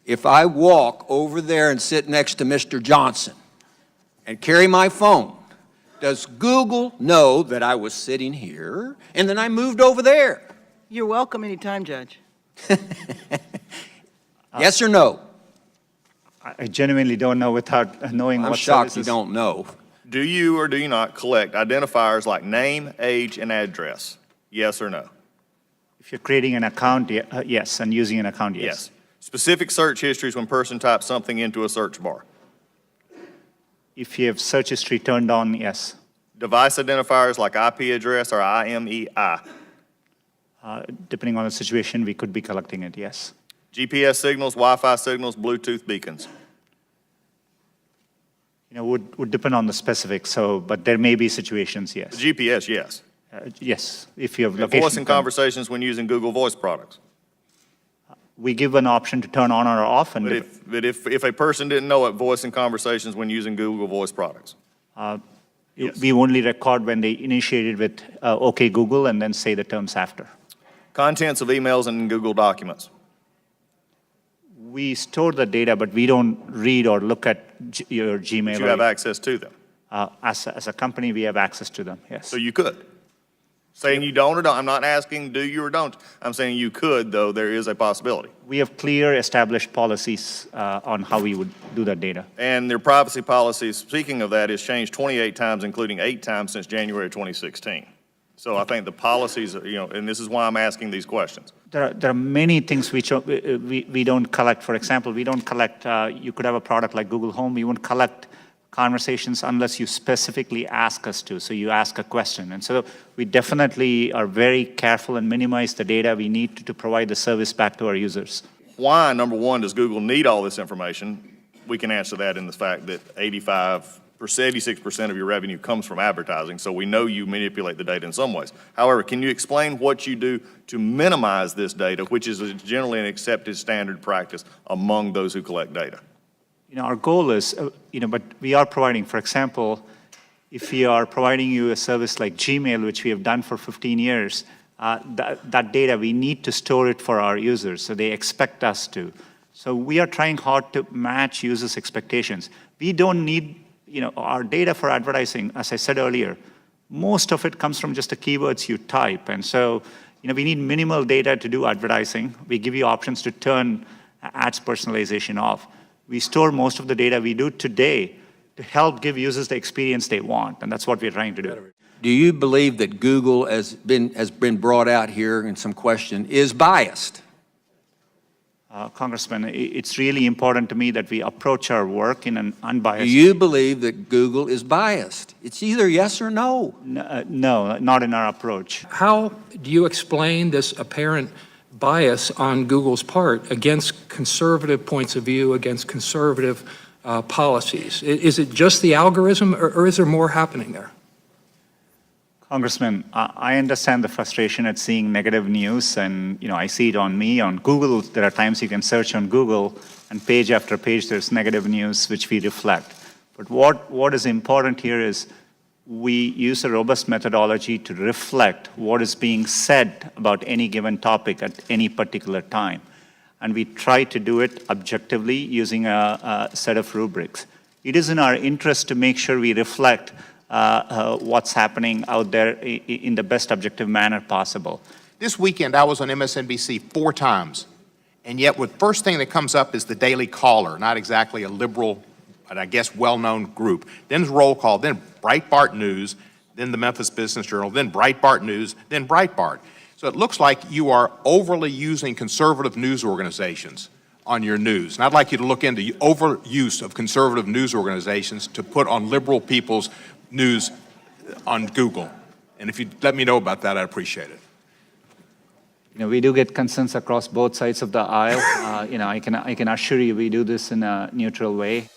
if I walk over there and sit next to Mr. Johnson and carry my phone, does Google know that I was sitting here and then I moved over there? You're welcome anytime, Judge. Yes or no? I genuinely don't know without knowing I'm what shocked services. you don't know. Do you or do you not collect identifiers like name, age, and address? Yes or no? If you're creating an account, yes, and using an account, yes. Yes. Specific search histories when person types something into a search bar. If you have search history turned on, yes. Device identifiers like IP address or IMEI. Depending on the situation, we could be collecting it, yes. GPS signals, Wi-Fi signals, Bluetooth beacons. You know, would depend on the specifics, but there may be situations, yes. The GPS, yes. Yes, if you have And location. voice and conversations when using Google Voice products. We give an option to turn on or off, and But if a person didn't know it, voice and conversations when using Google Voice products. Yes. we only record when they initiated with OK Google and then say the terms after. Contents of emails and Google documents. We store the data, but we don't read or look at your Gmail. But you have access to them. As a company, we have access to them, yes. So you could. Saying you don't or don't, I'm not asking do you or don't. I'm saying you could, though there is a possibility. We have clear established policies on how we would do that data. And their privacy policy, speaking of that, has changed 28 times, including 8 times since January of 2016. So I think the policies, and this is why I'm asking these questions. There are many things which we don't collect. For example, we don't collect, you could have a product like Google Home, we won't collect conversations unless you specifically ask us to, so you ask a question. And so we definitely are very careful and minimize the data we need to provide the service back to our users. Why, number one, does Google need all this information? We can answer that in the fact that 86% of your revenue comes from advertising, so we know you manipulate the data in some ways. However, can you explain what you do to minimize this data, which is generally an accepted standard practice among those who collect data? Our goal is, but we are providing, for example, if we are providing you a service like Gmail, which we have done for 15 years, that data, we need to store it for our users, so they expect us to. So we are trying hard to match users' expectations. We don't need, our data for advertising, as I said earlier, most of it comes from just the keywords you type. And so, we need minimal data to do advertising. We give you options to turn ads personalization off. We store most of the data we do today to help give users the experience they want, and that's what we're trying to do. Do you believe that Google has been brought out here in some question is biased? Congressman, it's really important to me that we approach our work in an unbiased way. Do you believe that Google is biased? It's either yes or no. No, not in our approach. How do you explain this apparent bias on Google's part against conservative points of view, against conservative policies? Is it just the algorithm, or is there more happening there? Congressman, I understand the frustration at seeing negative news, and I see it on me. On Google, there are times you can search on Google, and page after page there's negative news which we reflect. But what is important here is we use a robust methodology to reflect what is being said about any given topic at any particular time. And we try to do it objectively using a set of rubrics. It is in our interest to make sure we reflect what's happening out there in the best objective manner possible. This weekend, I was on MSNBC 4 times, and yet the first thing that comes up is the Daily Caller, not exactly a liberal, but I guess well-known group. Then Roll Call, then Breitbart News, then the Memphis Business Journal, then Breitbart News, then Breitbart. So it looks like you are overly using conservative news organizations on your news. And I'd like you to look into the overuse of conservative news organizations to put on liberal people's news on Google. And if you'd let me know about that, I'd appreciate it. We do get concerns across both sides of the aisle. I can assure you we do this in a neutral way.